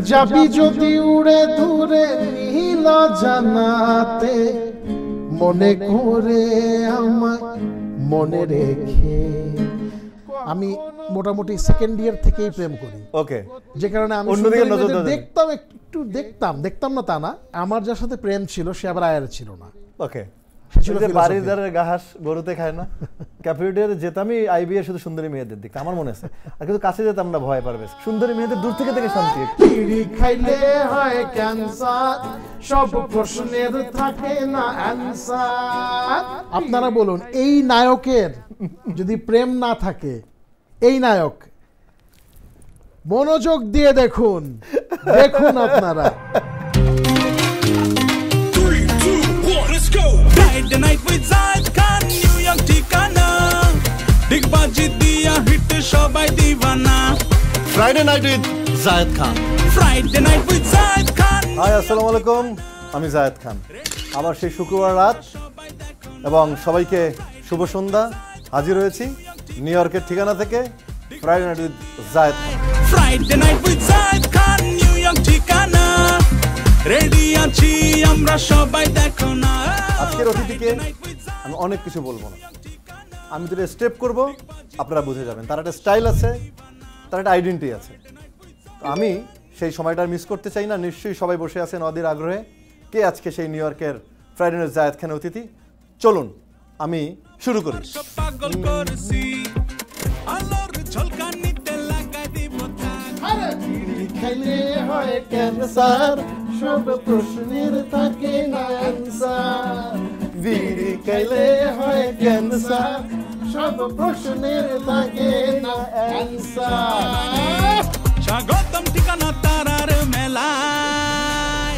যাবি যদি উড়ে দূরে নীল জানাতে মনে করে আমায় মনে রেখে। আমি মোটামুটি সেকেন্ড ইয়ার থেকেই প্রেম করি। ওকে, যে কারণে আমি দেখতাম, একটু দেখতাম না তা না, আমার যার সাথে প্রেম ছিল সে আবার আয়ার ছিল না। ওকে, বাড়ির দ্বারের ঘাস গরুতে খায় না। ক্যাফেটেরিয়াতে যেতামই আইবিএ শুধু সুন্দরী মেয়েদের দেখতে আমার মনে আছে, আর কিন্তু কাছে যেতাম না, ভয় পারবে। সুন্দরী মেয়েদের দূর থেকে থেকে শান্তি। বিড়ি খাইলে হয় ক্যান্সার, সব প্রশ্নের থাকে না অ্যানসার। আপনারা বলুন, এই নায়কের যদি প্রেম না থাকে, এই নায়ক মনোযোগ দিয়ে দেখুন আপনারা। Friday night with Zayed Khan, New York ঠিকানা, ডিগবাজি দিয়া হিট সবাই দিওয়ানা। Friday night with Zayed Khan, Friday night with Zayed Khan। Hi, আসসালামু আলাইকুম, আমি জায়েদ খান। আবার সেই শুক্রবার রাত এবং সবাইকে শুভ সন্ধ্যা। হাজির হয়েছি নিউ ইয়র্কের ঠিকানা থেকে Friday night with Zayed Khan. Friday night with Zayed Khan, New York ঠিকানা, রেডি আছি আমরা সবাই দেখো না। আজকের অতিথিকে আমি অনেক কিছু বলবো না, আমি যেটা স্টেপ করব আপনারা বুঝে যাবেন। তার একটা স্টাইল আছে, তার একটা আইডেন্টিটি আছে। আমি সেই সময়টা মিস করতে চাই না। নিশ্চয়ই সবাই বসে আছেন অধীর আগ্রহে, কে আজকে সেই নিউ ইয়র্কের ফ্রাইডে নাইট জায়েদ খানের অতিথি। চলুন আমি শুরু করি। পাগল করেছি আলোর ঝলকানিতে লাগাই দিব তাক। বিড়ি খাইলে হয় ক্যান্সার, সব প্রশ্নের থাকে না অ্যানসার। বিড়ি খাইলে হয় ক্যান্সার, সব প্রশ্নের থাকে না অ্যানসার। স্বাগতম ঠিকানা তারার মেলায়।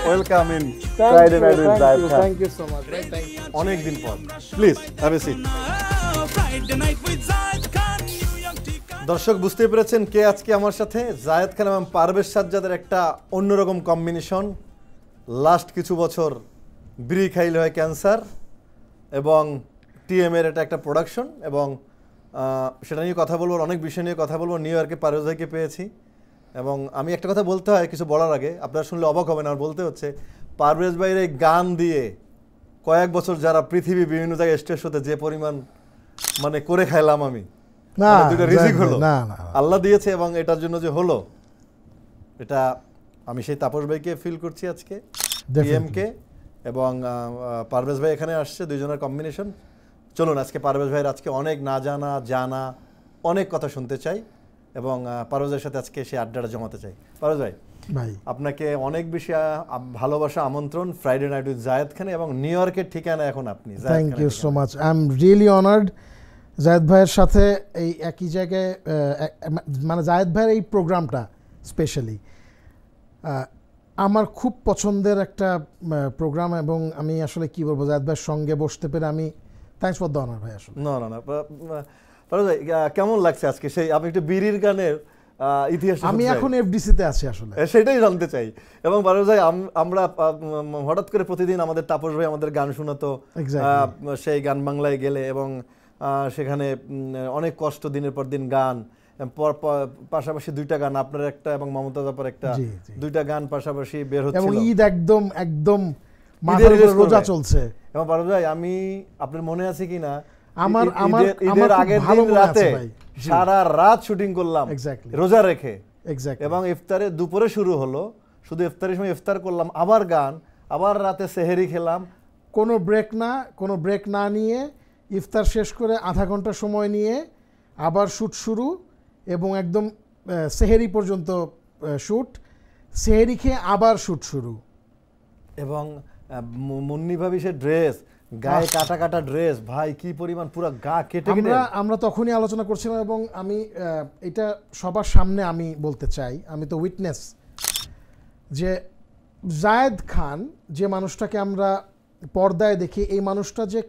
Welcome in Friday night with Zayed Khan. Thank you so much ভাই, থ্যাংক ইউ। অনেক দিন পর, please have a seat. Friday night with Zayed Khan, New York ঠিকানা। দর্শক বুঝতে পেরেছেন কে আজকে আমার সাথে। জায়েদ খান এবং পারভেজ সাজ্জাদের একটা অন্যরকম কম্বিনেশন। লাস্ট কিছু বছর বিড়ি খাইলে হয় ক্যান্সার এবং টিএমের এটা একটা প্রোডাকশন, এবং সেটা নিয়ে কথা বলবো, অনেক বিষয় নিয়ে কথা বলবো। নিউ ইয়র্কে পারভেজ ভাইকে পেয়েছি, এবং আমি একটা কথা বলতে হয় কিছু বলার আগে, আপনারা শুনলে অবাক হবেন, আমার বলতে হচ্ছে পারভেজ ভাইয়ের এই গান দিয়ে কয়েক বছর যারা পৃথিবী বিভিন্ন জায়গায় স্টেজ শোতে যে পরিমাণ মানে করে খাইলাম আমি, দুটো রিজিক হলো, আল্লাহ দিয়েছে, এবং এটার জন্য যে হলো এটা আমি সেই তাপস ভাইকে ফিল করছি আজকে, টিএমকে, এবং পারভেজ ভাই এখানে আসছে, দুইজনের কম্বিনেশন। চলুন আজকে পারভেজ ভাইয়ের আজকে অনেক না জানা অনেক কথা শুনতে চাই, এবং পারভেজের সাথে আজকে সেই আড্ডাটা জমাতে চাই। পারভেজ ভাই, আপনাকে অনেক বেশি ভালোবাসা, আমন্ত্রণ Friday night with Zayed Khan, এবং নিউ ইয়র্কের ঠিকানা এখন আপনি। Thank you so much, I am really honoured Zayed ভাইয়ের সাথে এই একই জায়গায়, মানে জায়েদ ভাইয়ের এই প্রোগ্রামটা স্পেশালি আমার খুব পছন্দের একটা প্রোগ্রাম, এবং আমি আসলে কি বলবো, জায়েদ ভাইয়ের সঙ্গে বসতে পেরে আমি থ্যাঙ্কস ফর দ্য অনার ভাই। আসলে না পারভেজ ভাই, কেমন লাগছে আজকে সেই আপনি একটু বিড়ির গানের ইতিহাস? আমি এখন এফডিসি তে আছি, আসলে সেটাই জানতে চাই। এবং পারভেজ ভাই, আমরা হঠাৎ করে প্রতিদিন আমাদের তাপস ভাই আমাদের গান শোনাতো, সেই গান বাংলায় গেলে, এবং সেখানে অনেক কষ্ট, দিনের পর দিন গান, পাশাপাশি দুইটা গান, আপনার একটা এবং মমতাজ আপার একটা, দুইটা গান পাশাপাশি বের হচ্ছে, এবং ঈদ একদম মাথার উপর রোজা চলছে। এবং পারভেজ ভাই, আমি আপনার মনে আছে কিনা, আমার ঈদের আগের দিন রাতে সারা রাত শুটিং করলাম রোজা রেখে, এবং ইফতারে দুপুরে শুরু হলো, শুধু ইফতারের সময় ইফতার করলাম, আবার গান, আবার রাতে সেহেরি খেলাম, কোনো ব্রেক না নিয়ে ইফতার শেষ করে আধা ঘন্টা সময় নিয়ে আবার শুট শুরু, এবং একদম সেহেরি পর্যন্ত শুট, সেহেরি খেয়ে আবার শুট শুরু। এবং মুন্নি ভাবি সে ড্রেস, গায়ে কাটা ড্রেস, ভাই কি পরিমাণ পুরো গা কেটে কেটে। আমরা তখনই আলোচনা করছিলাম, এবং আমি এটা সবার সামনে আমি বলতে চাই, আমি তো উইটনেস, যে জায়েদ খান যে মানুষটাকে আমরা পর্দায় দেখি, এই মানুষটা যে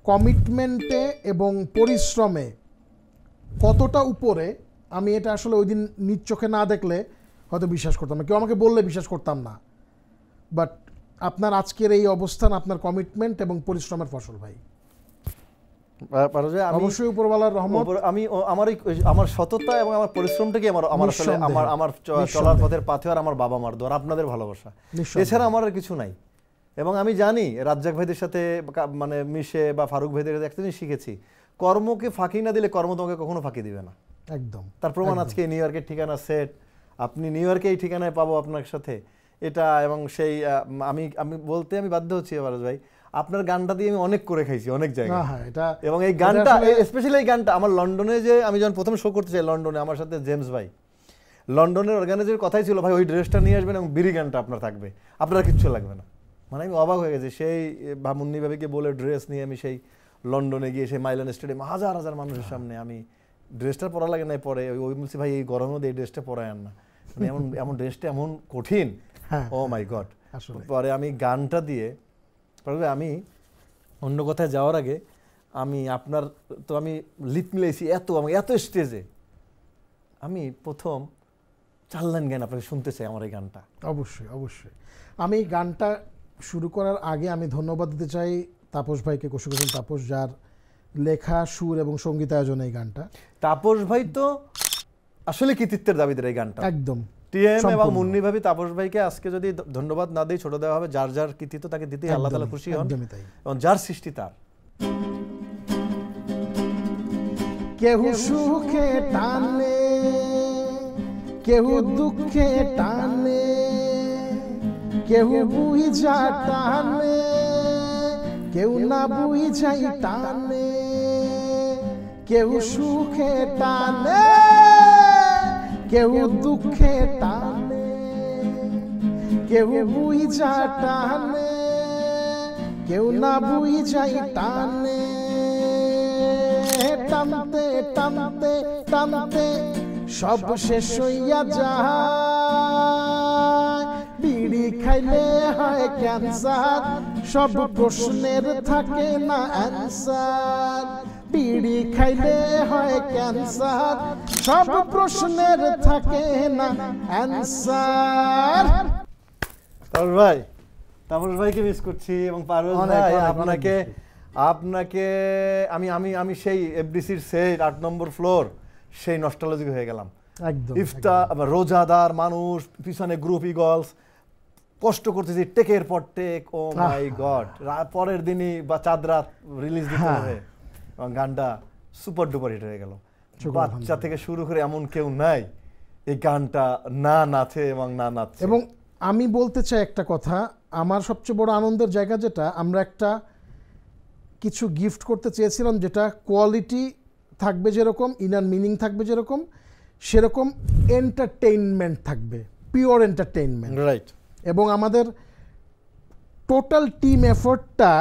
কমিটমেন্টে এবং পরিশ্রমে কতটা উপরে, আমি এটা আসলে ওই দিন নিজ চোখে না দেখলে হয়তো বিশ্বাস করতাম না, কেউ আমাকে বললে বিশ্বাস করতাম না। বাট আপনার আজকের এই অবস্থান আপনার কমিটমেন্ট এবং পরিশ্রমের ফসল ভাই। পারভেজ ভাই, অবশ্যই উপরওয়ালার রহমত। আমি আমার সততা এবং আমার পরিশ্রমটাকে আমার আসলে আমার চলার পথের পাথে আর আমার বাবা মার দোয়া, আপনাদের ভালোবাসা, এছাড়া আমার আর কিছু নাই। এবং আমি জানি রাজ্জাক ভাইদের সাথে মানে মিশে বা ফারুক ভাইদের কাছে একটা জিনিস শিখেছি, কর্মকে ফাঁকি না দিলে কর্ম তোমাকে কখনো ফাঁকি দিবে না। একদম তার প্রমাণ আজকে নিউ ইয়র্কের ঠিকানা সেট, আপনি নিউ ইয়র্কে এই ঠিকানায় পাবো আপনার সাথে এটা। এবং সেই আমি বলতে আমি বাধ্য হচ্ছি ফারুক ভাই, আপনার গানটা দিয়ে আমি অনেক করে খাইছি অনেক জায়গায়। এবং এই গানটা স্পেশালি এই গানটা আমার লন্ডনে যে আমি যখন প্রথম শো করতে চাই লন্ডনে, আমার সাথে জেমস ভাই লন্ডনের অর্গানাইজার কথাই ছিল, ভাই ওই ড্রেসটা নিয়ে আসবেন এবং বিড়ি গানটা আপনার থাকবে, আপনার কিচ্ছু লাগবে না। মানে আমি অবাক হয়ে গেছি, সেই মুন্নি ভাবিকে বলে ড্রেস নিয়ে আমি সেই লন্ডনে গিয়ে সেই মাইলান স্টেডিয়ামে হাজার হাজার মানুষের সামনে আমি ড্রেসটা পরা লাগে নাই, পরে ওই বলছি ভাই এই গরমে এই ড্রেসটা পরায় আন না, মানে এমন ড্রেসটা এমন কঠিন, ও মাই গড। পরে আমি গানটা দিয়ে আমি অন্য কথায় যাওয়ার আগে আমি আপনার তো আমি লিপ মিলাইছি এত স্টেজে, আমি প্রথম 4 লাইন গান আপনাকে শুনতে চাই আমার এই গানটা। অবশ্যই অবশ্যই। আমি গানটা শুরু করার আগে আমি ধন্যবাদ দিতে চাই তাপস ভাইকে, কৌশিক হোসেন তাপস, যার লেখা সুর এবং সঙ্গীতায়োজন এই গানটা। তাপস ভাই তো আসলে কৃতিত্বের দাবিদার এই গানটা, একদম। টিএম এবং মুন্নি ভাবি তাপস ভাইকে আজকে যদি ধন্যবাদ না দেই ছোট দেওয়া হবে, যার যার কৃতিত্ব তাকে দিতেই আল্লাহ তাআলা খুশি হন, এবং যার সৃষ্টি তার। কেউ সুখে টানে, কেউ দুঃখে টানে, কেউ বুঝা টানে, কেউ না বুঝাই টানে, কেউ সুখে টানে, কেউ দুঃখে টানে, কেউ বুঝা টানে, কেউ না বুঝাই টানে। টানতে টানতে টানতে সব শেষ হইয়া যায়, বিড়ি খাইলে হয় ক্যান্সার, সব প্রশ্নের থাকে না অ্যান্সার। বিড়ি খাইলে হয় ক্যান্সার, সব প্রশ্নের থাকে না অ্যান্সার। তাপস ভাইকে মিস করছি, এবং পারভেজ ভাই আপনাকে আমি সেই এফডিসির সেই 8 নম্বর ফ্লোর সেই নস্টালজিক হয়ে গেলাম। ইফতার রোজাদার মানুষ, পিছনে গ্রুপ ইগলস, কষ্ট করতেছি টেকের পর টেক, ও মাই গড। পরের দিনই বা চাঁদ রাত রিলিজ দিতে হবে, এবং গানটা সুপার ডুপার হিট হয়ে গেল। বাচ্চা থেকে শুরু করে এমন কেউ নাই এই গানটা না নাচে এবং না নাচে। এবং আমি বলতে চাই একটা কথা, আমার সবচেয়ে বড় আনন্দের জায়গা যেটা, আমরা একটা কিছু গিফট করতে চেয়েছিলাম যেটা কোয়ালিটি থাকবে যেরকম, ইনার মিনিং থাকবে যেরকম, সেরকম এন্টারটেইনমেন্ট থাকবে, পিওর এন্টারটেইনমেন্ট, রাইট। এবং আমাদের টোটাল টিম এফোর্টটা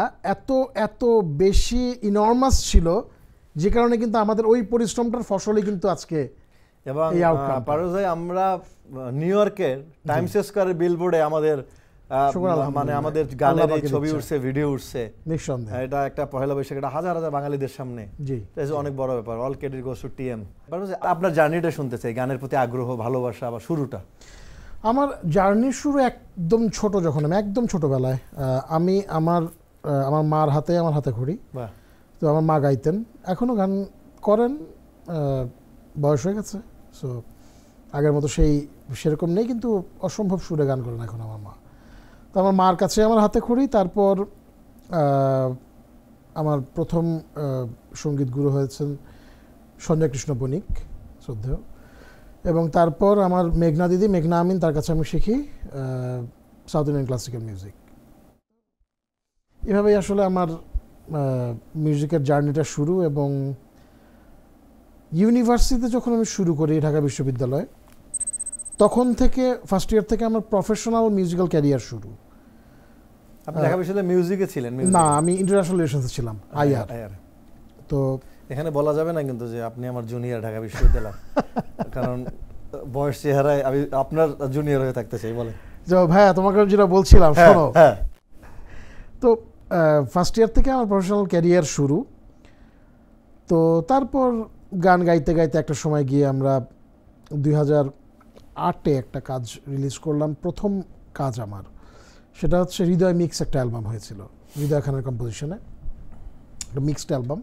এত বেশি ইনর্মাস ছিল, যে কারণে কিন্তু আমাদের ওই পরিশ্রমটার ফসলই কিন্তু আজকে। এবং পারভেজ ভাই, আমরা নিউ ইয়র্কের টাইমস স্কয়ারের বিলবোর্ডে আমাদের মানে আমাদের গানের এই ছবি উঠছে, ভিডিও উঠছে, নিঃসন্দেহে এটা একটা পহেলা বৈশাখ, এটা হাজার হাজার বাঙালিদের সামনে, জি, অনেক বড় ব্যাপার। All credit goes to TM. আপনার জার্নিটা শুনতে চাই, গানের প্রতি আগ্রহ, ভালোবাসা বা শুরুটা। আমার জার্নির শুরু একদম ছোট, যখন আমি একদম ছোটবেলায়, আমি আমার মার হাতে খড়ি, তো আমার মা গাইতেন, এখনও গান করেন, বয়স হয়ে গেছে, সো আগের মতো সেরকম নেই, কিন্তু অসম্ভব সুরে গান করেন এখন আমার মা। তো আমার মার কাছে আমার হাতে খড়ি। তারপর আমার প্রথম সঙ্গীত গুরু হয়েছেন সঞ্জয় কৃষ্ণ বণিক, শ্রদ্ধেয়। এবং তারপর আমার মেঘনা দিদি, মেঘনা আমিন, তার কাছে আমি শিখি সাউথ ইন্ডিয়ান ক্লাসিক্যাল মিউজিক। এভাবেই আসলে আমার মিউজিকের জার্নিটা শুরু। এবং ইউনিভার্সিটিতে যখন আমি শুরু করি ঢাকা বিশ্ববিদ্যালয়ে, তখন থেকে ফার্স্ট ইয়ার থেকে আমার প্রফেশনাল মিউজিক্যাল ক্যারিয়ার শুরু। আপনি ঢাকা বিশ্ববিদ্যালয়ে মিউজিকে ছিলেন? না, আমি ইন্টারন্যাশনাল রিলেশনসে ছিলাম, আইআর। তো এখানে বলা যাবে না কিন্তু যে আপনি আমার জুনিয়র ঢাকা বিশ্ববিদ্যালয়, কারণ বয়স চেহারায় আমি আপনার জুনিয়র হয়ে থাকতে চাই। বলে ভাইয়া, তোমাকে যেটা বলছিলাম শোনো। তো ফার্স্ট ইয়ার থেকে আমার প্রফেশনাল ক্যারিয়ার শুরু। তো তারপর গান গাইতে গাইতে একটা সময় গিয়ে আমরা 2008-এ একটা কাজ রিলিজ করলাম। প্রথম কাজ আমার, সেটা হচ্ছে হৃদয় মিক্স, একটা অ্যালবাম হয়েছিল হৃদয় খানের কম্পোজিশনে, একটা মিক্সড অ্যালবাম।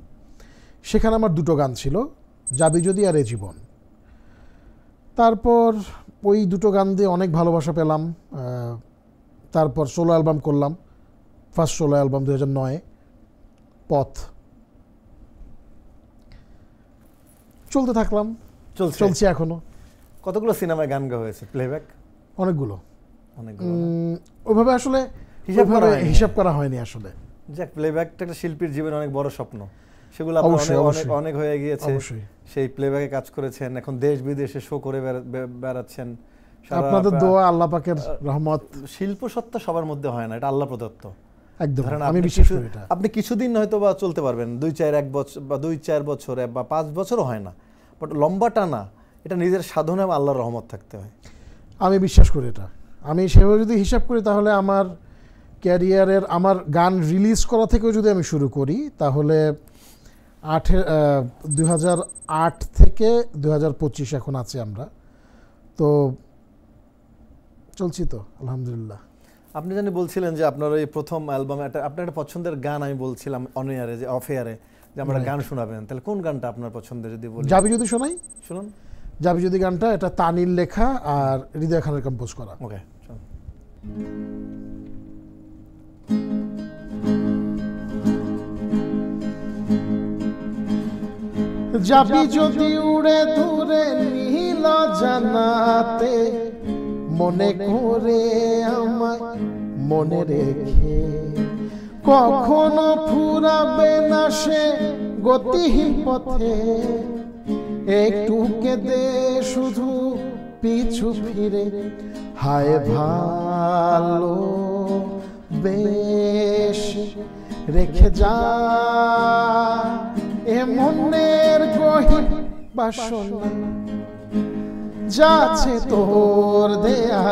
সেখানে আমার দুটো গান ছিল, যাবি যদি আর এ জীবন। তারপর ওই দুটো গান দিয়ে অনেক ভালোবাসা পেলাম। তারপর সোলো অ্যালবাম করলাম, ফার্স্ট সোলো অ্যালবাম 2009 পথ। চলতে থাকলাম, চলছে এখনো। কতগুলো সিনেমায় গান গাওয়া হয়েছে প্লেব্যাক? অনেকগুলো। অনেকগুলো ওইভাবে আসলে হিসাব করা হয়নি আসলে। যাক, প্লেব্যাকটা একটা শিল্পীর জীবনে অনেক বড় স্বপ্ন, সেগুলো আপনার অনেক হয়ে গিয়েছে। সেই প্লেব্যাকে কাজ করেছেন, এখন দেশ বিদেশে শো করে বেড়াচ্ছেন। আপনাদের দোয়া, আল্লাহ পাকের রহমত। শিল্প সত্তা সবার মধ্যে হয় না, এটা আল্লাহ প্রদত্ত। একদম, আমি বিশ্বাস করি এটা। আপনি কিছুদিন হয়তো বা চলতে পারবেন, 2-4 বছর বা 2-4 বছর বা 5 বছরও হয় না, বাট লম্বা টানা এটা নিজের সাধনা এবং আল্লাহর রহমত থাকতে হয়। আমি বিশ্বাস করি এটা। আমি সেভাবে যদি হিসাব করি তাহলে আমার ক্যারিয়ারের, আমার গান রিলিজ করা থেকেও যদি আমি শুরু করি তাহলে 2008 থেকে 2025 এখন আছে আমরা, তো চলছি তো আলহামদুলিল্লাহ। আপনি জানি বলছিলেন যে আপনার এই প্রথম অ্যালবামে আপনার একটা পছন্দের গান, আমি বলছিলাম অন এয়ারে যে অফ এয়ারে যে আমরা গান শোনাবেন, তাহলে কোন গানটা আপনার পছন্দের যদি বলি? যাবি যদি শোনাই। শুনুন। যাবি যদি গানটা, এটা তানির লেখা আর হৃদয় খানের কম্পোজ করা। ওকে, যাবি যদি উড়ে দূরে নীল জানাতে, মনে করে আমায় মনে রেখে, কখনো ফুরাবে না সে গতিহীন পথে, একটু কেঁদে শুধু পিছু ফিরে, হায় ভালো বেশ রেখে যা এ মনের গহীন বাসনা, যাচ্ছে তোর দেয়া।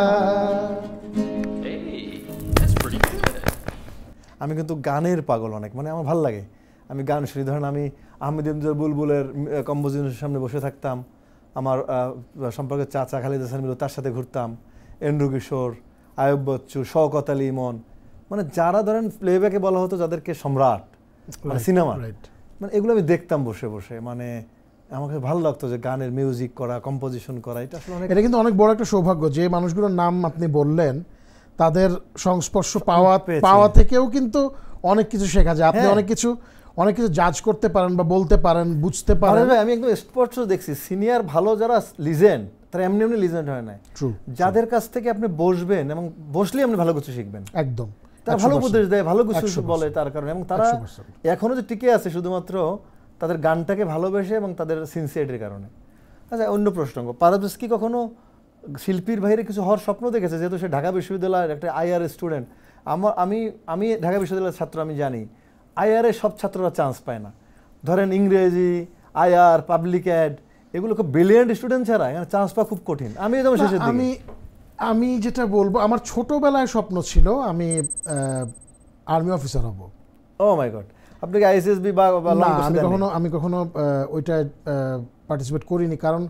আমি কিন্তু গানের পাগল অনেক, মানে আমার ভালো লাগে, আমি গান শুনি। ধরেন আমি আহমেদ ইমতিয়াজ বুলবুলের কম্পোজিশনের সামনে বসে থাকতাম, আমার সম্পর্কে চাচা খালিদ হাসান মিলু, তার সাথে ঘুরতাম, এন্ড্রু কিশোর, আয়ুব বচ্চু, শওকত আলী ইমন, মানে যারা ধরেন প্লেব্যাকে বলা হতো যাদেরকে সম্রাট, মানে সিনেমা, মানে এগুলো আমি দেখতাম বসে বসে। মানে আমাকে ভালো লাগতো যে গানের মিউজিক করা, কম্পোজিশন করা, এটা আসলে এটা কিন্তু অনেক বড় একটা সৌভাগ্য। যে মানুষগুলোর নাম আপনি বললেন তাদের সংস্পর্শ পাওয়া থেকেও কিন্তু অনেক কিছু শেখা যায়। আপনি অনেক কিছু জাজ করতে পারেন বা বলতে পারেন, বুঝতে পারেন। আমি একদম স্পষ্ট দেখছি সিনিয়র ভালো যারা লিজেন্ড, তারা এমনি এমনি লিজেন্ড হয় না, যাদের কাছ থেকে আপনি বসবেন এবং বসলেই আপনি ভালো কিছু শিখবেন। একদম, তারা ভালো উপদেশ দেয়, ভালো কিছু বলে তার কারণে, এবং তারা এখনো যে টিকে আছে শুধুমাত্র তাদের গানটাকে ভালোবেসে এবং তাদের সিনসিয়ারিটির কারণে। আচ্ছা, অন্য প্রসঙ্গ, পারভেজ কি কখনো শিল্পীর বাইরে কিছু হওয়ার স্বপ্ন দেখেছে? যেহেতু সে ঢাকা বিশ্ববিদ্যালয়ের একটা আইআর স্টুডেন্ট, আমি ঢাকা বিশ্ববিদ্যালয়ের ছাত্র, আমি জানি আইআরে সব ছাত্ররা চান্স পায় না। ধরেন ইংরেজি, আইআর, পাবলিক অ্যাড, এগুলো খুব ব্রিলিয়েন্ট স্টুডেন্ট ছাড়া এখানে চান্স পাওয়া খুব কঠিন। আমি একদম শেষের দিকে আমি যেটা বলবো, আমার ছোটবেলায় স্বপ্ন ছিল আমি আর্মি অফিসার হব। ও মাই গড, আপনি কি আইএসএসবি বা আমি কখনো ওইটা পার্টিসিপেট করিনি, কারণ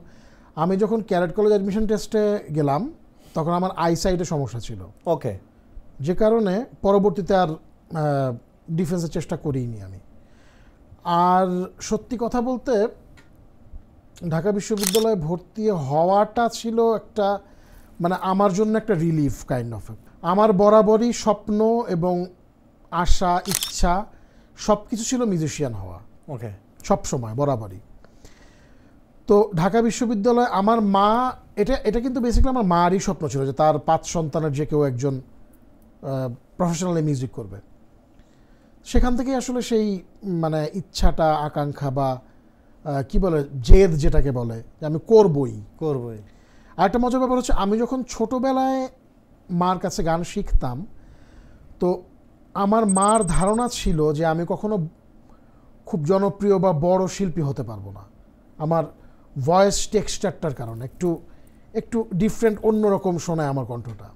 আমি যখন ক্যাডেট কলেজ অ্যাডমিশন টেস্টে গেলাম তখন আমার আইসাইটে সমস্যা ছিল। ওকে, যে কারণে পরবর্তীতে আর ডিফেন্সের চেষ্টা করিনি আমি। আর সত্যি কথা বলতে ঢাকা বিশ্ববিদ্যালয়ে ভর্তি হওয়াটা ছিল একটা, মানে আমার জন্য একটা রিলিফ কাইন্ড অফ। আমার বরাবরই স্বপ্ন এবং আশা, ইচ্ছা সব কিছু ছিল মিউজিশিয়ান হওয়া। ওকে, সব সময় বরাবরই। তো ঢাকা বিশ্ববিদ্যালয়ে আমার মা, এটা কিন্তু বেসিক্যালি আমার মারই স্বপ্ন ছিল যে তার 5 সন্তানের যে কেউ একজন প্রফেশনালি মিউজিক করবে। সেখান থেকেই আসলে সেই মানে ইচ্ছাটা, আকাঙ্ক্ষা বা কি বলে জেদ যেটাকে বলে, যে আমি করবই। আর একটা মজার ব্যাপার হচ্ছে, আমি যখন ছোটবেলায় মার কাছে গান শিখতাম তো আমার মার ধারণা ছিল যে আমি কখনো খুব জনপ্রিয় বা বড় শিল্পী হতে পারবো না। আমার ভয়েস টেক্সচারটার কারণে একটু ডিফারেন্ট, অন্যরকম শোনায় আমার কণ্ঠটা।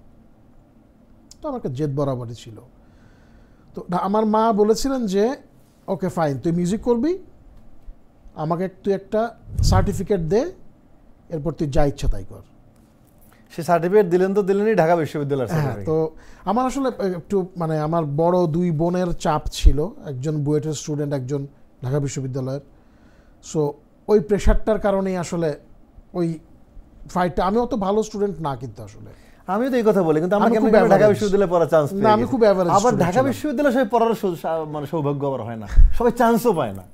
তো আমার একটা জেদ বরাবরই ছিল। তো আমার মা বলেছিলেন যে ওকে ফাইন, তুই মিউজিক করবি, আমাকে তুই একটা সার্টিফিকেট দে, এরপর তুই যা ইচ্ছা তাই কর। সে সার্টিফিকেট দিলেন তো দিলেনই ঢাকা বিশ্ববিদ্যালয়ের। হ্যাঁ, তো আমার আসলে একটু মানে আমার বড় 2 বোনের চাপ ছিল, একজন বুয়েটের স্টুডেন্ট, একজন ঢাকা বিশ্ববিদ্যালয়ের। সো ওই প্রেশারটার কারণেই আসলে ওই ফাইটটা, আমি অত ভালো স্টুডেন্ট না কিন্তু আসলে, আমিও তো এই কথা বলি, কিন্তু আমি আমাকে খুব ঢাকা average। বিশ্ববিদ্যালয়ে পড়ার চান্স না, আমি খুব average আবার student ঢাকা ছিলাম। বিশ্ববিদ্যালয়ে সবাই পড়ার মানে সৌভাগ্য আবার হয় না, সবাই চান্সও পায় না,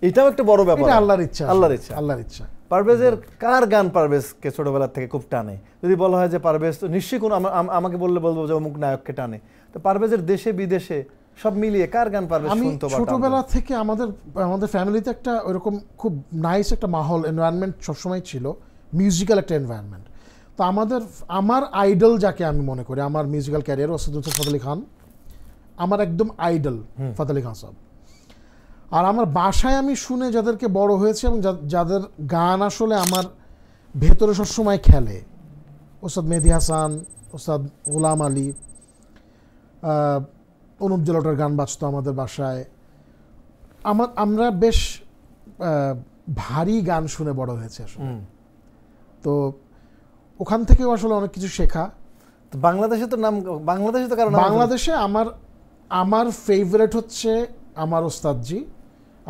এটাও একটা বড় ব্যাপার। এটা আল্লাহর ইচ্ছা, আল্লাহর ইচ্ছা। আল্লাহর ইচ্ছা। পারভেজের কার গান পারভেজকে ছোটবেলা থেকে খুব টানে? যদি বলা হয় যে পারভেজ, তো নিশ্চয়ই কোনো আমাকে বলবো যে অমুক নায়ককে টানে, তো পারভেজের দেশে বিদেশে সব মিলিয়ে কার গান পারভেজ আমি শুনতো বা টানতো? ছোটবেলা থেকে আমাদের ফ্যামিলিতে একটা ওইরকম খুব নাইস একটা মাহল, এনভায়রনমেন্ট সবসময় ছিল, মিউজিক্যাল একটা এনভায়রনমেন্ট। তো আমার আইডল যাকে আমি মনে করি আমার মিউজিক্যাল ক্যারিয়ার, ওস্তাদ ফতেহ আলী খান আমার একদম আইডল, ফতেহ আলী খান সাহেব। আর আমার বাসায় আমি শুনে যাদেরকে বড় হয়েছে এবং যাদের গান আসলে আমার ভেতরে সবসময় খেলে, ওস্তাদ মেহেদী হাসান, ওস্তাদ গোলাম আলী, অনুপ জলোটার গান বাজতো আমাদের বাসায়। আমরা বেশ ভারী গান শুনে বড় হয়েছে আসলে। তো ওখান থেকেও আসলে অনেক কিছু শেখা। তো বাংলাদেশে তো কারণ বাংলাদেশে আমার ফেভারিট হচ্ছে আমার ওস্তাদজি,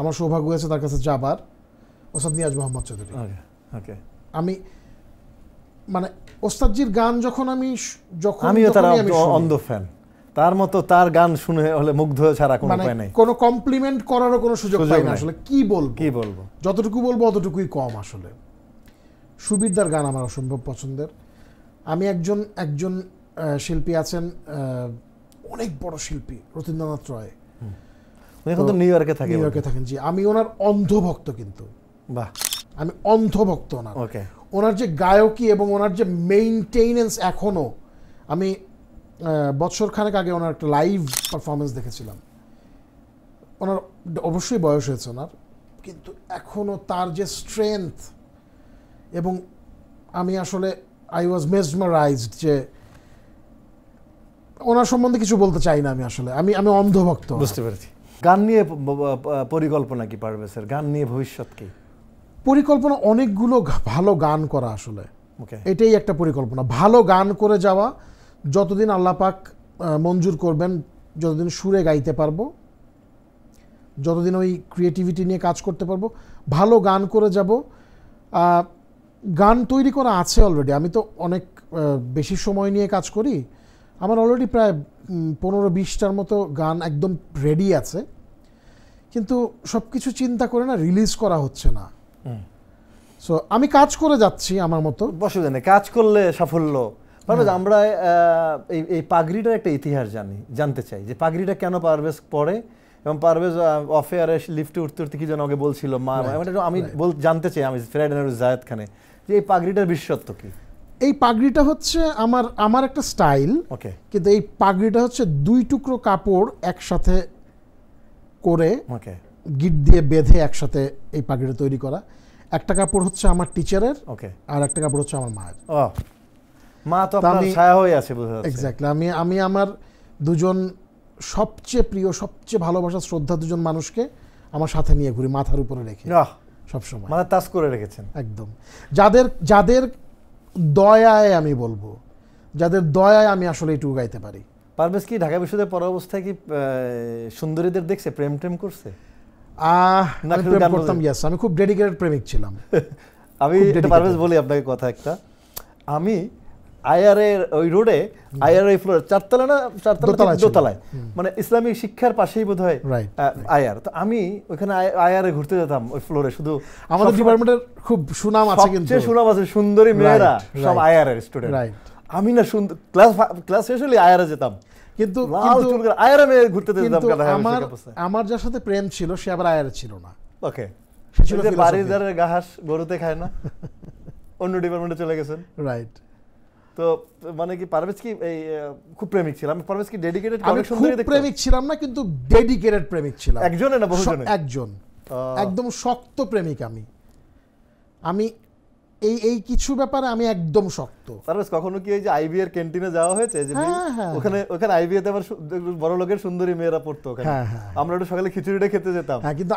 আমার সৌভাগ্য হয়েছে তার কাছে যাবার, ওস্তাদ নিয়াজ মোহাম্মদ চৌধুরী। ওকে, আমি মানে ওস্তাদজির গান আমিও তার অন্ধ ফ্যান, তার মতো তার গান শুনে হলে মুগ্ধ ছাড়া কোনো উপায় নাই, কোনো কমপ্লিমেন্ট করারও কোনো সুযোগ পাই না আসলে। কি বলবো, যতটুকু বলবো অতটুকুই কম আসলে। সুবিরদার গান আমার অসম্ভব পছন্দের। আমি একজন শিল্পী আছেন, অনেক বড় শিল্পী, রথীন্দ্রনাথ রয়, এখন তো নিউ ইয়র্কে থাকেন। জি, আমি ওনার অন্ধভক্ত, কিন্তু বাহ, আমি অন্ধভক্ত ওনার। ওকে, ওনার যে গায়কী এবং ওনার যে মেইনটেনেন্স, এখনো আমি বছর খানেক আগে ওনার একটা লাইভ পারফরমেন্স দেখেছিলাম। ওনার অবশ্যই বয়স হয়েছে ওনার, কিন্তু এখনো তার যে স্ট্রেংথ, এবং আমি আসলে আই ওয়াজ মেসমারাইজড যে ওনার সম্বন্ধে কিছু বলতে চাই না আমি আসলে, আমি অন্ধভক্ত। বুঝতে পেরেছি। গান নিয়ে পরিকল্পনা কি পারভেজের? গান নিয়ে ভবিষ্যৎ কি পরিকল্পনা? অনেকগুলো ভালো গান করা আসলে, এটাই একটা পরিকল্পনা, ভালো গান করে যাওয়া। যতদিন আল্লাহ পাক মঞ্জুর করবেন, যতদিন সুরে গাইতে পারবো, যতদিন ওই ক্রিয়েটিভিটি নিয়ে কাজ করতে পারবো, ভালো গান করে যাব। গান তৈরি করা আছে অলরেডি, আমি তো অনেক বেশি সময় নিয়ে কাজ করি, আমার অলরেডি প্রায় 15-20টার মতো গান একদম রেডি আছে, কিন্তু সব কিছু চিন্তা করে না রিলিজ করা হচ্ছে না। সো আমি কাজ করে যাচ্ছি আমার মতো। অসুবিধা নেই, কাজ করলে সাফল্য। আমরা এই পাগড়িটার একটা ইতিহাস জানতে চাই, যে পাগড়িটা কেন পারভেজ পরে, এবং পারভেজ অফ এয়ারে লিফটে উঠতে কি যেন আগে বলছিল মা, আমি জানতে চাই, আমি ফ্রাইডে নাইট জায়েদ খানে, যে এই পাগড়িটার বিশেষত্ব কি? এই পাগড়িটা হচ্ছে আমার একটা স্টাইল, ওকে, কিন্তু এই পাগড়িটা হচ্ছে 2 টুকরো কাপড় একসাথে করে গিট দিয়ে বেঁধে একসাথে এই পাগড়িটা তৈরি করা। একটা কাপড় হচ্ছে আমার টিচারের, ওকে, আর একটা কাপড় হচ্ছে আমার মায়ের। মা তো আপনার ছায়া হয়ে আছে, বোঝা যাচ্ছে। এক্স্যাক্টলি, আমি আমার দুজন সবচেয়ে প্রিয়, সবচেয়ে ভালোবাসা, শ্রদ্ধা দুজন মানুষকে আমার সাথে নিয়ে ঘুরি, মাথার উপরে রেখে সবসময়, মানে তাজ করে রেখেছেন একদম। যাদের দয়ায়, আমি বলবো যাদের দয়ায় আমি আসলে এইটুকু গাইতে পারি। পারভেজ কি ঢাকা বিশ্ববিদ্যালয়ে পড়া অবস্থায় কি সুন্দরীদের দেখছে, প্রেম করছে? প্রেম করতাম, ইয়েস, আমি খুব ডেডিকেটেড প্রেমিক ছিলাম। আমি পারভেজ বলি আপনাকে কথা একটা, আমি আইআরের ওই রোডে, আইআরের ফ্লোর 4তলা না 4তলা, দোতলায়, মানে ইসলামিক শিক্ষার পাশেই বোধহয় আইআর। তো আমি ওখানে আইআরে ঘুরতে যেতাম ওই ফ্লোরে। শুধু আমাদের ডিপার্টমেন্টের খুব সুনাম আছে, কিন্তু সুনাম আছে, সুন্দরী মেয়েরা সব আইআরের স্টুডেন্ট। আমি না ক্লাস শেষ হলে আইআরে যেতাম, কিন্তু আইআরে মেয়ে ঘুরতে যেতাম। আমার যার সাথে প্রেম ছিল সে আবার আইআরে ছিল না। ওকে, সে ছিল বাড়িদারের ঘাস গরুতে খায় না, অন্য ডিপার্টমেন্টে চলে গেছেন। রাইট। তো মানে কি পারভেজ কি এই খুব প্রেমিক ছিলাম? পারভেজ কি ডেডিকেটেড? আমি খুব প্রেমিক ছিলাম না, কিন্তু ডেডিকেটেড প্রেমিক ছিলাম। একজনে না বহুজনে? একজন, একদম শক্ত প্রেমিক আমি এই কিছু ব্যাপারে আমি একদম শক্ত। পারভেজ কখনো কি এই যে আইবি এর ক্যান্টিনে যাওয়া হয়েছে? যে ওখানে আইবি তে আবার বড় লোকের সুন্দরী মেয়েরা পড়তো, ওখানে আমরা একটু সকালে খিচুড়িটা খেতে যেতাম। হ্যাঁ, কিন্তু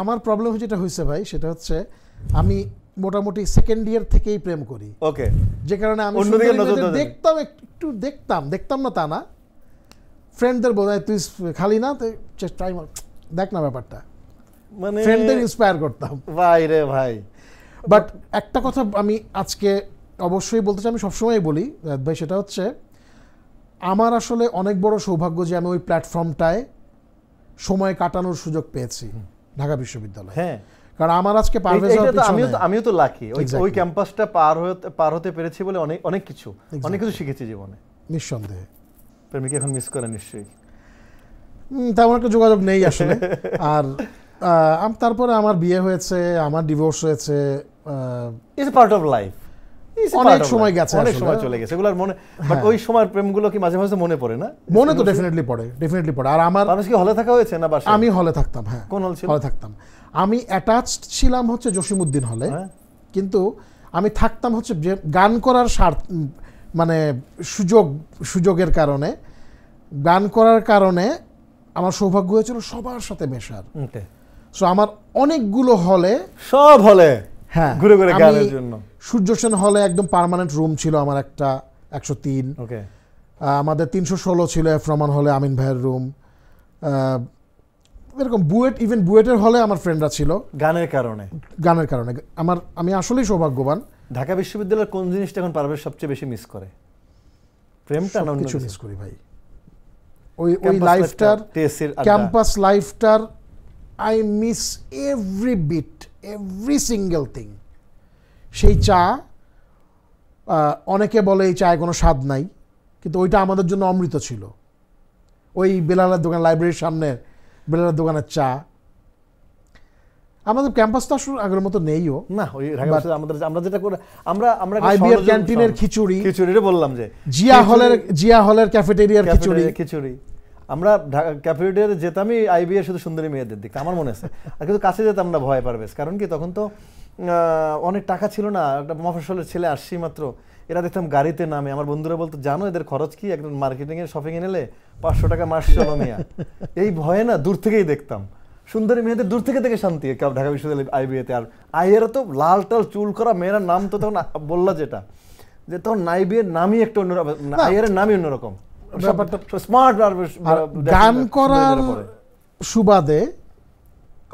আমার প্রবলেম যেটা হয়েছে ভাই, সেটা হচ্ছে আমি মোটামুটি সেকেন্ড ইয়ার থেকেই প্রেম করি। ওকে, যে কারণে আমি দেখতাম না তা না, ফ্রেন্ডদের বোধহয় তুই খালি না, ট্রাই দেখ না ব্যাপারটা, মানে ফ্রেন্ডদের ইন্সপায়ার করতাম। ভাই রে ভাই, বাট একটা কথা আমি আজকে অবশ্যই বলতে চাই, আমি সবসময় বলি রাত ভাই, সেটা হচ্ছে আমার আসলে অনেক বড় সৌভাগ্য যে আমি ওই প্ল্যাটফর্মটায় সময় কাটানোর সুযোগ পেয়েছি ঢাকা বিশ্ববিদ্যালয়ে। হ্যাঁ, কারণ আমার আজকে পারভেজ হওয়ার পিছনে আমিও তো লাকি ওই Exactly. ক্যাম্পাসটা পার হতে পেরেছি বলে অনেক কিছু শিখেছি জীবনে। নিঃসন্দেহে প্রেমিক এখন মিস করে নিশ্চয়ই। তেমন একটা যোগাযোগ নেই আসলে। আর তারপরে আমার বিয়ে হয়েছে, আমার ডিভোর্স হয়েছে, ইটস পার্ট অফ লাইফ। অনেক সময় গেছে, অনেক সময় চলে গেছে এগুলোর মনে, বাট ওই সময়ের প্রেমগুলো কি মাঝে মাঝে মনে পড়ে না? মনে তো ডেফিনেটলি পড়ে। আর আমার কি হলে থাকা হয়েছে না বাসায়? আমি হলে থাকতাম। হ্যাঁ, কোন হল ছিল? হলে থাকতাম। আমি অ্যাটাচড ছিলাম হচ্ছে জসিমউদ্দিন হলে, কিন্তু আমি থাকতাম হচ্ছে যে গান করার মানে সুযোগের কারণে, গান করার কারণে আমার সৌভাগ্য হয়েছিল সবার সাথে মেশার। সো আমার অনেকগুলো হলে, সব হলে হ্যাঁ, ঘুরে ঘুরে গানের জন্য। সূর্য সেন হলে একদম পার্মানেন্ট রুম ছিল আমার একটা, 103। ওকে, আমাদের 316 ছিল এফ রহমান হলে, আমিন ভাইয়ের রুম। এরকম বুয়েটের হলে আমার ফ্রেন্ডরা ছিল গানের কারণে। আমি আসলেই সৌভাগ্যবান। ঢাকা বিশ্ববিদ্যালয়ের কোন জিনিসটা এখন পারভেজ সবচেয়ে বেশি মিস করে? প্রেমটা না? কিছু মিস করি ভাই। ওই লাইফটার, ক্যাম্পাস লাইফটার, I miss every bit, every single thing. সেই চা, অনেকে বলে এই চায়ে কোনো স্বাদ নাই, কিন্তু ওইটা আমাদের জন্য অমৃত ছিল। ওই বেলালের দোকান, লাইব্রেরির সামনে বেলালের দোকানের চা। আমাদের ক্যাম্পাস তো আসলে আগের মতো নেইও না। ওই আমরা যেটা করে, আমরা আইবিএর ক্যান্টিনের খিচুড়িটা বললাম যে জিয়া হলের ক্যাফেটেরিয়ার খিচুড়ি। আমরা ক্যাফেটেরিয়াতে যেতামই আইবিএর শুধু সুন্দরী মেয়েদের দিকে, আমার মনে আছে। আর কিন্তু কাছে যেতাম না, ভয় পারবেশ। কারণ কি, তখন তো অনেক টাকা ছিল না, একটা মফস্বলের ছেলে আসছি মাত্র। এরা দেখতাম গাড়িতে নামে, আমার বন্ধুরা বলতো জানো এদের খরচ কি, একদম মার্কেটিং এর শপিং এ নিলে 500 টাকা মাস চলো মিয়া। এই ভয়ে না দূর থেকেই দেখতাম সুন্দরী মেয়েদের, দূর থেকে দেখে শান্তি ঢাকা বিশ্ববিদ্যালয় আইবিএতে। আর আইয়েরা তো লাল টাল চুল করা মেয়েরা, নাম তো তখন বললা যেটা, যে তখন আইবিএর নামই একটা অন্যরকম, আইয়ের নামই অন্যরকম। স্মার্ট গান করার সুবাদে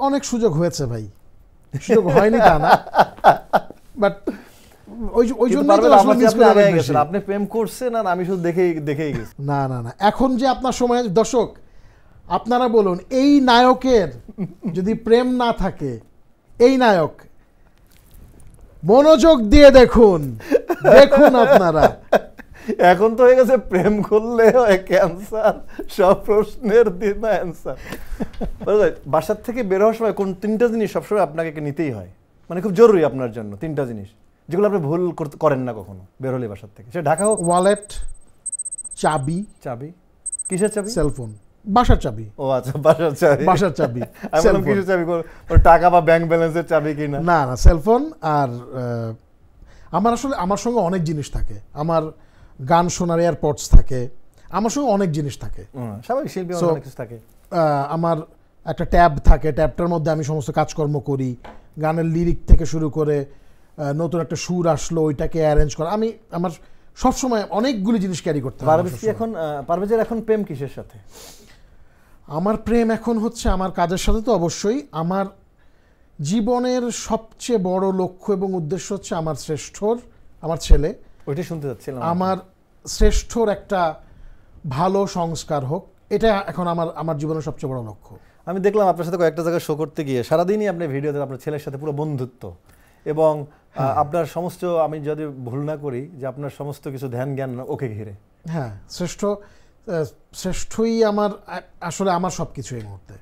অনেক সুযোগ হয়েছে ভাই, সুযোগ হয়নি তা না, বাট ওই জন্য আপনি প্রেম করছেন আর আমি শুধু দেখেই গেছি। না, এখন যে আপনার সময়, দর্শক আপনারা বলুন, এই নায়কের যদি প্রেম না থাকে, এই নায়ক মনোযোগ দিয়ে দেখুন আপনারা, এখন তো হয়ে গেছে প্রেম করলে হয় ক্যান্সার, সব প্রশ্নের দিন অ্যান্সার। বাসার থেকে বের হওয়ার সময় কোন 3টা জিনিস সবসময় আপনাকে নিতেই হয়, মানে খুব জরুরি আপনার জন্য 3টা জিনিস, যেগুলো আপনি ভুল করেন না কখনো বের হলে বাসার থেকে? সে ঢাকা হোক, ওয়ালেট, চাবি। কিসের চাবি? সেলফোন। বাসার চাবি। ও আচ্ছা, বাসার চাবি। কিসের চাবি? টাকা বা ব্যাংক ব্যালেন্সের চাবি কিনা? না, সেলফোন। আর আমার সঙ্গে অনেক জিনিস থাকে। আমার গান শোনার এয়ারপডস থাকে, আমার সঙ্গে অনেক জিনিস থাকে, স্বাভাবিক, শিল্পী অনেক কিছু থাকে। আমার একটা ট্যাব থাকে, ট্যাবটার মধ্যে আমি সমস্ত কাজকর্ম করি, গানের লিরিক থেকে শুরু করে নতুন একটা সুর আসলো ওইটাকে অ্যারেঞ্জ করা। আমার সবসময় অনেকগুলি জিনিস ক্যারি করতে হয়। পারভেজের এখন প্রেম কিসের সাথে? আমার প্রেম এখন হচ্ছে আমার কাজের সাথে। তো অবশ্যই আমার জীবনের সবচেয়ে বড় লক্ষ্য এবং উদ্দেশ্য হচ্ছে আমার ছেলে, ওইটা শুনতে যাচ্ছিলাম, আমার শ্রেষ্ঠর একটা ভালো সংস্কার হোক, এটা এখন আমার জীবনের সবচেয়ে বড় লক্ষ্য। আমি দেখলাম আপনার সাথে কয়েকটা জায়গায় শো করতে গিয়ে সারাদিনই আপনি ভিডিওতে আপনার ছেলের সাথে পুরো বন্ধুত্ব, এবং আপনার সমস্ত, আমি যদি ভুল না করি, যে আপনার সমস্ত কিছু ধ্যান জ্ঞান ওকে ঘিরে। হ্যাঁ, শ্রেষ্ঠই আমার আসলে আমার সবকিছু এই মুহূর্তে।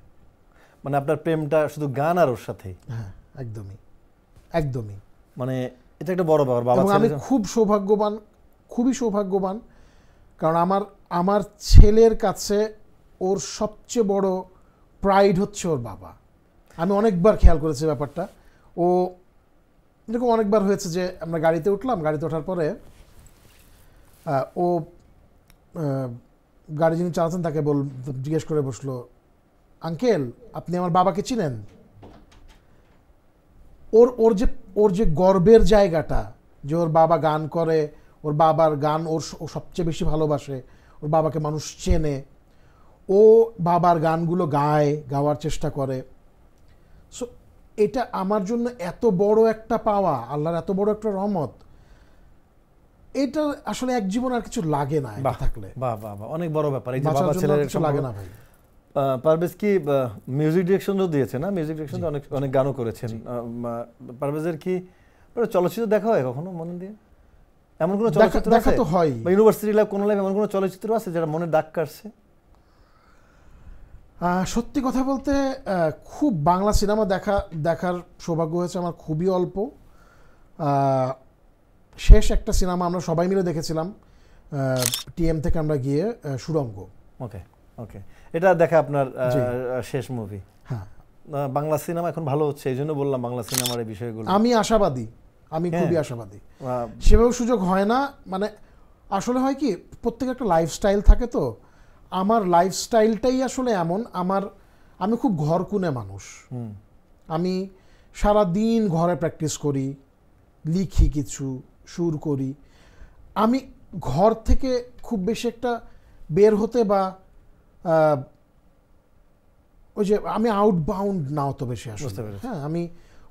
মানে আপনার প্রেমটা শুধু গান আর ওর সাথেই? হ্যাঁ, একদমই। মানে এটা একটা বড় ব্যাপার। বাবা, আমি খুবই সৌভাগ্যবান, কারণ আমার ছেলের কাছে ওর সবচেয়ে বড় প্রাইড হচ্ছে ওর বাবা। আমি অনেকবার খেয়াল করেছি ব্যাপারটা। ও এরকম অনেকবার হয়েছে যে আমরা গাড়িতে উঠলাম, গাড়িতে ওঠার পরে ও গাড়ি যিনি চালাচ্ছেন তাকে জিজ্ঞেস করে বসলো, আঙ্কেল আপনি আমার বাবাকে চিনেন? ওর যে গর্বের জায়গাটা, যে ওর বাবা গান করে, ওর বাবার গান ও সবচেয়ে বেশি ভালোবাসে, ওর বাবাকে মানুষ চেনে, ও বাবার গানগুলো গাওয়ার চেষ্টা করে। সো এটা আমার জন্য এত বড় একটা পাওয়া, আল্লাহর এত বড় একটা রহমত, এটা আসলে এক জীবন আর কিছু লাগে না এটা থাকলে। বাহ বাহ বাহ, অনেক বড় ব্যাপার। এই যে বাঁচার বাবা জন্য ছেলের আর কিছু লাগে না ভাই। পারভেজ কি মিউজিক ডিরেকশনও দিয়েছে না? মিউজিক ডিরেকশন অনেক অনেক গানও করেছেন। পারভেজের কি চলচ্চিত্র দেখা হয় কখনো মনে দিয়ে? এমন কোনো চলচ্চিত্র দেখা তো হয়, বা ইউনিভার্সিটি লাইফ কোনো লাইফ এমন কোনো চলচ্চিত্র আছে যেটা মনে দাগ কাটছে? সত্যি কথা বলতে খুব বাংলা সিনেমা দেখার সৌভাগ্য হয়েছে আমার খুবই অল্প। শেষ একটা সিনেমা আমরা সবাই মিলে দেখেছিলাম টিএম থেকে, আমরা গিয়ে সুড়ঙ্গ। ওকে ওকে, এটা দেখা আপনার শেষ মুভি? হ্যাঁ। বাংলা সিনেমা এখন ভালো হচ্ছে, এই জন্য বললাম বাংলা সিনেমার এই বিষয়গুলো। আমি আশাবাদী, আমি খুবই আশাবাদী। সেভাবে সুযোগ হয় না, মানে আসলে হয় কি প্রত্যেকের একটা লাইফস্টাইল থাকে, তো আমার লাইফস্টাইলটাই আসলে এমন। আমি খুব ঘরকুনে মানুষ। আমি সারা দিন ঘরে প্র্যাকটিস করি, লিখি, কিছু সুর করি। আমি ঘর থেকে খুব বেশি একটা বের হতে বা ওই যে আমি আউটবাউন্ড না অত বেশি আসলে। হ্যাঁ, আমি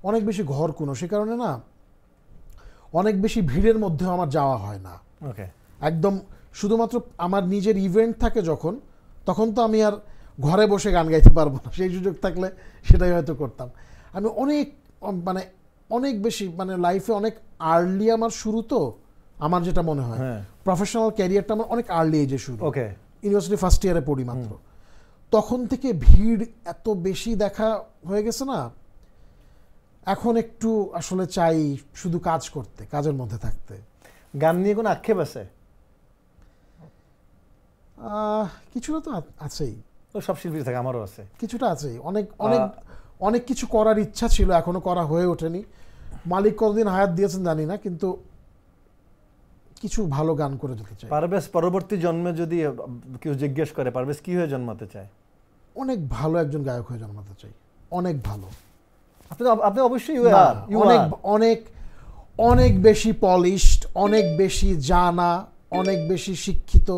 অনেক বেশি ঘরকুনো, সে কারণে না অনেক বেশি ভিড়ের মধ্যেও আমার যাওয়া হয় না। ওকে, একদম শুধুমাত্র আমার নিজের ইভেন্ট থাকে যখন, তখন তো আমি আর ঘরে বসে গান গাইতে পারবো না। সেই সুযোগ থাকলে সেটাই হয়তো করতাম। আমি অনেক বেশি লাইফে অনেক আর্লি আমার শুরু, তো আমার যেটা মনে হয় প্রফেশনাল ক্যারিয়ারটা আমার অনেক আর্লি এজে শুরু। ওকে, ইউনিভার্সিটি ফার্স্ট ইয়ারে পড়ি মাত্র, তখন থেকে ভিড় এত বেশি দেখা হয়ে গেছে না, এখন একটু আসলে চাই শুধু কাজ করতে, কাজের মধ্যে থাকতে। গান নিয়ে কোনো আক্ষেপ আছে? কিছুটা তো আছেই, সব শিল্পী থাকে, আমারও আছে, কিছুটা আছেই। অনেক কিছু করার ইচ্ছা ছিল, এখনো করা হয়ে ওঠেনি। মালিক কতদিন হায়াত দিয়েছেন জানি না, কিন্তু কিছু ভালো গান করে যেতে চাই। পারভেজ পরবর্তী জন্মে যদি কেউ জিজ্ঞেস করে পারভেজ কি হয়ে জন্মাতে চায়? অনেক ভালো একজন গায়ক হয়ে জন্মাতে চাই, অনেক ভালো। আপনি অবশ্যই অনেক বেশি পলিশড, অনেক বেশি জানা, অনেক বেশি শিক্ষিত,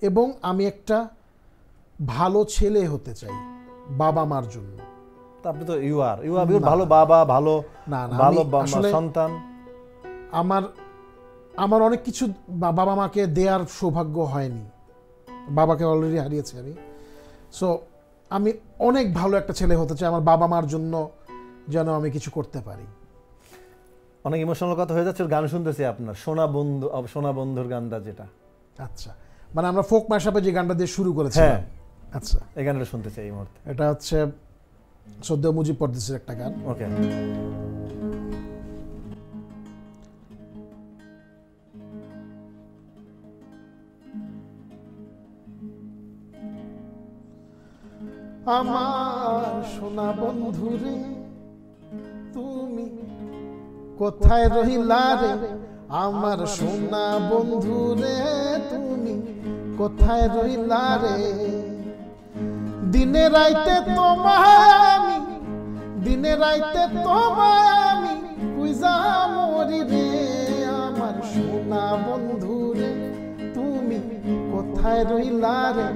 এবং আমি একটা ভালো ছেলে হতে চাই বাবা মার জন্য। আপনি তো ভালো বাবা, ভালো সন্তান। আমার অনেক কিছু বাবা মাকে দেওয়ার সৌভাগ্য হয়নি, বাবাকে অলরেডি হারিয়েছি আমি। সো আমি অনেক ভালো একটা ছেলে হতে চাই আমার বাবা মার জন্য, যেন আমি কিছু করতে পারি। অনেক ইমোশনাল কথা হয়ে যাচ্ছে, গান শুনতেছি আপনার সোনা বন্ধুর গানটা, যেটা আচ্ছা আমরা ফোক ম্যাশআপে যে গানটা দিয়ে শুরু করেছিলাম, আচ্ছা এই গানটা শুনতে চাই এই মুহূর্তে। এটা হচ্ছে সদ্য মুজিব পরদেশের একটা গান। ওকে, আমার সোনা বন্ধুরে তুমি কোথায় রহিলা রে, আমার সোনা বন্ধুরে তুমি কোথায় রহিলা রে, দিনে রাইতে তোমায় আমি খুঁজা মরি রে, আমার সোনা বন্ধুরে তুমি কোথায় রহিলা রে,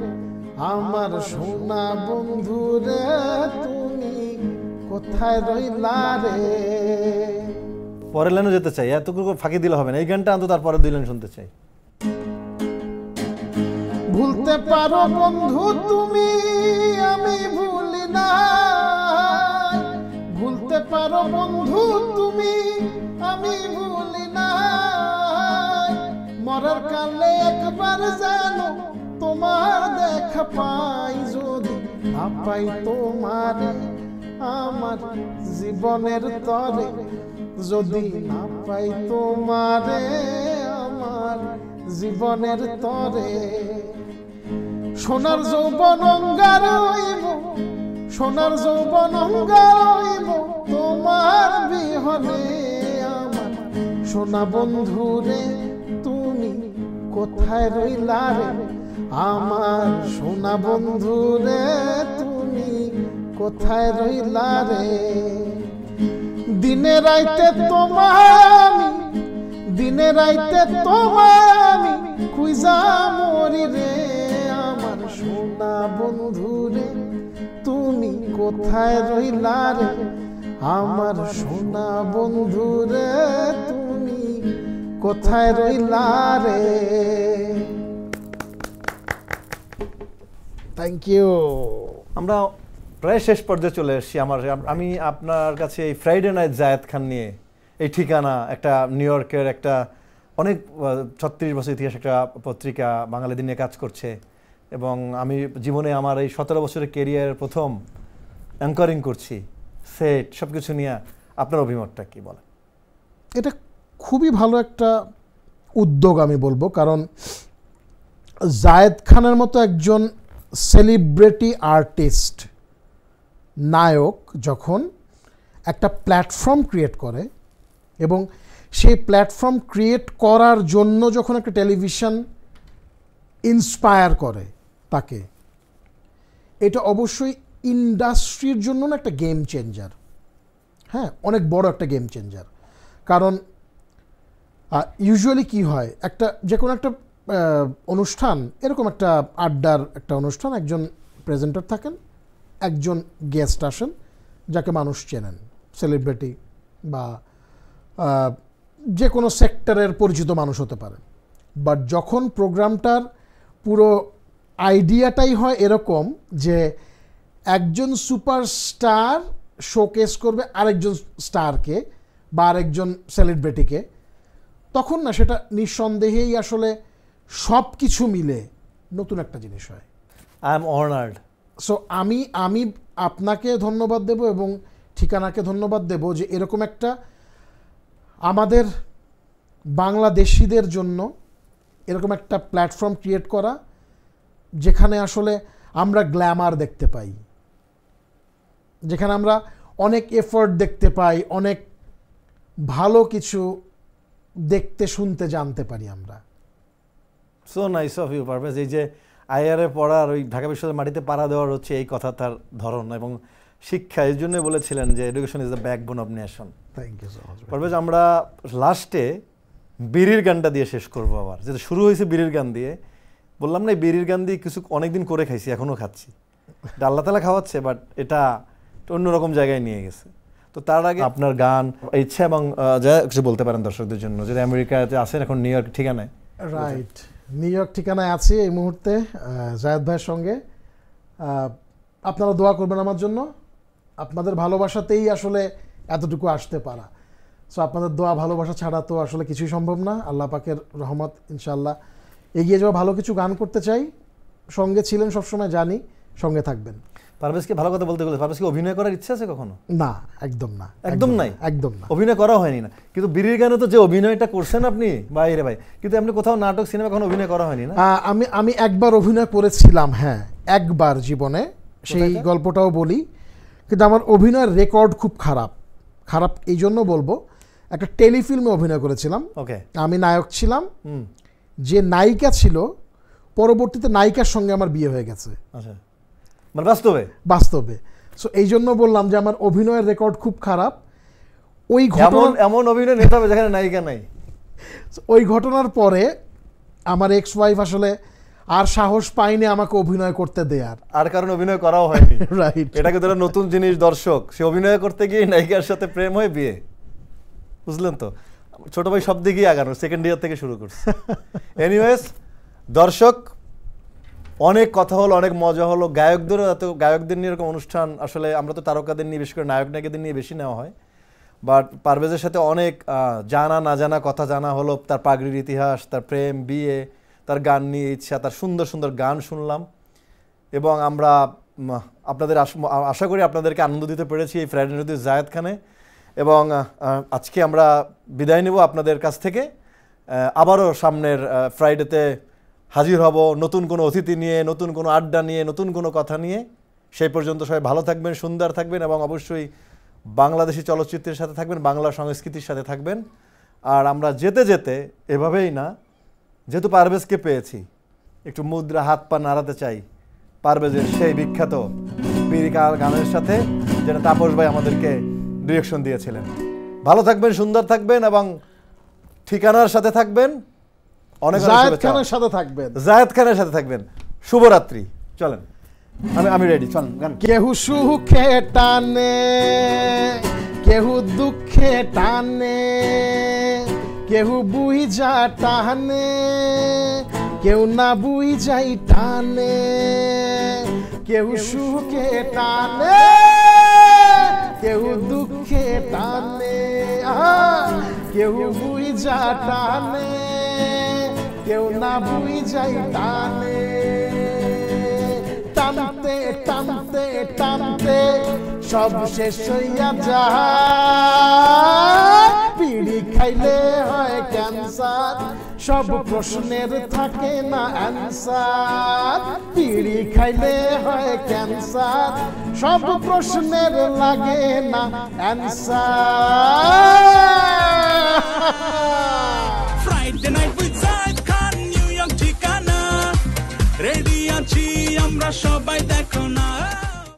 আমার সোনা বন্ধুরে তুমি কোথায় রইলা রে। পরের লাইনে যেতে চাই, এতটুকু ফাঁকি দিলে হবে না, এই গানটা অন্তত তারপরে দুই লাইন শুনতে চাই। ভুলতে পারো বন্ধু তুমি, আমি ভুলি না, ভুলতে পারো বন্ধু তুমি, আমি ভুলি না, মরার কালে একবার জানো তোমার দেখা পাই, যদি না পাই তোমারে আমার জীবনের তরে, যদি না পাই তোমারে আমার জীবনের তরে, সোনার যৌবন অঙ্গার হইব, সোনার যৌবন অঙ্গার হইব তোমার বিহনে, আমার সোনা বন্ধুরে তুমি কোথায় রইলা রে, আমার সোনা বন্ধুরে তুমি কোথায় রইলা রে, দিনে রাইতে তোমায় আমি খুঁজা মরি রে, আমার সোনা বন্ধুরে তুমি কোথায় রইলা রে আমার সোনা বন্ধু রে, তুমি কোথায় রইলা রে। Thank you. আমরা প্রায় শেষ পর্যায়ে চলে এসেছি। আমি আপনার কাছে এই ফ্রাইডে নাইট জায়েদ খান নিয়ে, এই ঠিকানা একটা নিউ ইয়র্কের একটা অনেক 36 বছর ইতিহাস একটা পত্রিকা বাঙালিদের নিয়ে কাজ করছে, এবং আমি জীবনে আমার এই 17 বছরের কেরিয়ারের প্রথম অ্যাঙ্করিং করছি, সেট সব কিছু নিয়ে আপনার অভিমতটা কি বলেন? এটা খুবই ভালো একটা উদ্যোগ আমি বলবো, কারণ জায়েদ খানের মতো একজন সেলিব্রিটি আর্টিস্ট নায়ক যখন একটা প্ল্যাটফর্ম ক্রিয়েট করে, এবং সেই প্ল্যাটফর্ম ক্রিয়েট করার জন্য যখন একটা টেলিভিশন ইন্সপায়ার করে তাকে, এটা অবশ্যই ইন্ডাস্ট্রির জন্য না একটা গেম চেঞ্জার। হ্যাঁ, অনেক বড় একটা গেম চেঞ্জার। কারণ ইউজুয়ালি কি হয়, একটা যে কোনো একটা অনুষ্ঠান, এরকম একটা আড্ডার একটা অনুষ্ঠান, একজন প্রেজেন্টার থাকেন, একজন গেস্ট আসেন যাকে মানুষ চেনেন, সেলিব্রিটি বা যে কোনো সেক্টরের পরিচিত মানুষ হতে পারে। বাট যখন প্রোগ্রামটার পুরো আইডিয়াটাই হয় এরকম যে একজন সুপারস্টার শোকেস করবে আরেকজন স্টারকে বা আরেকজন সেলিব্রিটিকে, তখন না সেটা নিঃসন্দেহেই আসলে সব কিছু মিলে নতুন একটা জিনিস হয়। I am honoured. সো আমি আপনাকে ধন্যবাদ দেব এবং ঠিকানাকে ধন্যবাদ দেব যে এরকম একটা আমাদের বাংলাদেশিদের জন্য এরকম একটা প্ল্যাটফর্ম ক্রিয়েট করা, যেখানে আসলে আমরা গ্ল্যামার দেখতে পাই, যেখানে আমরা অনেক এফোর্ট দেখতে পাই, অনেক ভালো কিছু দেখতে শুনতে জানতে পারি আমরা। So nice of you Parvez. এই যে আইআরএ পড়ার, ওই ঢাকা বিশ্ববিদ্যালয়ের মাটিতে পাড়া দেওয়ার হচ্ছে এই কথা তার ধরন এবং শিক্ষা, এই জন্যই বলেছিলেন যে education is the backbone of nation. Thank you so much Parvez. আমরা লাস্টে বিড়ির গানটা দিয়ে শেষ করবো। আবার যেটা শুরু হয়েছে বিড়ির গান দিয়ে, বললাম না এই বিড়ির গান দিয়ে কিছু অনেকদিন করে খাইছি, এখনও খাচ্ছি, আল্লাহ তাআলা খাওয়াচ্ছে, বাট এটা অন্যরকম জায়গায় নিয়ে গেছে। তো তার আগে আপনার গান ইচ্ছা এবং যা কিছু বলতে পারেন দর্শকদের জন্য, যদি আমেরিকাতে আছেন এখন নিউ ইয়র্ক ঠিকানায়। রাইট, নিউ ইয়র্ক ঠিকানায় আছি এই মুহূর্তে জায়েদ ভাইয়ের সঙ্গে। আপনারা দোয়া করবেন আমার জন্য, আপনাদের ভালোবাসাতেই আসলে এতটুকু আসতে পারা। সো আপনাদের দোয়া ভালোবাসা ছাড়া তো আসলে কিছুই সম্ভব না। আল্লাহ পাকের রহমত, ইনশাআল্লাহ এগিয়ে যাওয়া, ভালো কিছু গান করতে চাই। সঙ্গে ছিলেন সবসময়, জানি সঙ্গে থাকবেন। পারভেজকে ভালো কথা বলতে গেলে, পারভেজকে অভিনয় করার ইচ্ছা আছে কখনো? না, একদম না, একদম নাই, একদম না, অভিনয় করা হয়নি না। কিন্তু বিড়ির গানে তো যে অভিনয়টা করছেন আপনি, বাইরে ভাই, কিন্তু আপনি কোথাও নাটক সিনেমা কখনো অভিনয় করা হয়নি না? আমি একবার অভিনয় করেছিলাম, হ্যাঁ একবার জীবনে, সেই গল্পটাও বলি। কিন্তু আমার অভিনয়ের রেকর্ড খুব খারাপ। খারাপ এই জন্য বলবো, একটা টেলিফিল্মে অভিনয় করেছিলাম। ওকে, আমি নায়ক ছিলাম, যে নায়িকা ছিল পরবর্তীতে নায়িকার সঙ্গে আমার বিয়ে হয়ে গেছে। আচ্ছা, মানে বাস্তবে? বাস্তবে। সো এই জন্য বললাম যে আমার অভিনয়ের রেকর্ড খুব খারাপ। ওই ঘটনা, এমন অভিনয় নিতে হবে যেখানে নায়িকা নাই। ওই ঘটনার পরে আমার এক্স ওয়াইফ আসলে আর সাহস পাইনি আমাকে অভিনয় করতে দেয়ার, আর কারণ অভিনয় করাও হয়নি। রাইট, এটাকে ধরো নতুন জিনিস, দর্শক সে অভিনয় করতে গিয়ে নায়িকার সাথে প্রেম হয়ে বিয়ে, বুঝলেন তো? ছোট ভাই সব দিকেই আগানো, সেকেন্ড ইয়ার থেকে শুরু করছে। এনিওয়েজ দর্শক, অনেক কথা হলো, অনেক মজা হলো। গায়কদের নিয়ে এরকম অনুষ্ঠান আসলে আমরা তো তারকাদের নিয়ে, বিশেষ করে নায়ক নায়িকাদের নিয়ে বেশি নেওয়া হয়। বাট পারভেজের সাথে অনেক জানা না জানা কথা জানা হলো, তার পাগড়ির ইতিহাস, তার প্রেম, বিয়ে, তার গান নিয়ে ইচ্ছা, তার সুন্দর সুন্দর গান শুনলাম। এবং আমরা আপনাদের আশা করি আপনাদেরকে আনন্দ দিতে পেরেছি এই ফ্রাইডে নাইট উইথ জায়েদ খানে। এবং আজকে আমরা বিদায় নেব আপনাদের কাছ থেকে। আবারও সামনের ফ্রাইডেতে হাজির হব নতুন কোনো অতিথি নিয়ে, নতুন কোনো আড্ডা নিয়ে, নতুন কোনো কথা নিয়ে। সেই পর্যন্ত সবাই ভালো থাকবেন, সুন্দর থাকবেন এবং অবশ্যই বাংলাদেশি চলচ্চিত্রের সাথে থাকবেন, বাংলা সংস্কৃতির সাথে থাকবেন। আর আমরা যেতে যেতে এভাবেই না, যেহেতু পারভেজকে পেয়েছি, একটু মুদ্রা হাত পা নাড়াতে চাই পারভেজের সেই বিখ্যাত বিড়ি গানের সাথে, যেটা তাপস ভাই আমাদেরকে ডিরেকশন দিয়েছিলেন। ভালো থাকবেন, সুন্দর থাকবেন এবং ঠিকানার সাথে থাকবেন। অনেক জায়েদ খানের সাথে থাকবেন, জায়েদ খানের সাথে থাকবেন। শুভরাত্রি। চলেন। আমি রেডি, চলেন গান। কেহু সুখে টানে, কেহু দুঃখে টানে, কেহু বুঝা টানে, কেউ না বুঝাই টানে। কেহু সুখে টানে, কেহু দুঃখে টানে, কেহু বুঝা টানে, কেউ না বুঝাই টানে। টানতে টানতে টানতে সব শেষ হইয়া যায়। বিড়ি খাইলে হয় ক্যান্সার, সব প্রশ্নের থাকে না অ্যান্সার। বিড়ি খাইলে হয় ক্যান্সার, সব প্রশ্নের লাগে না answer. Friday night with Zayed Khan, New York ঠিকানা। রেডি আছি আমরা সবাই, দেখো না।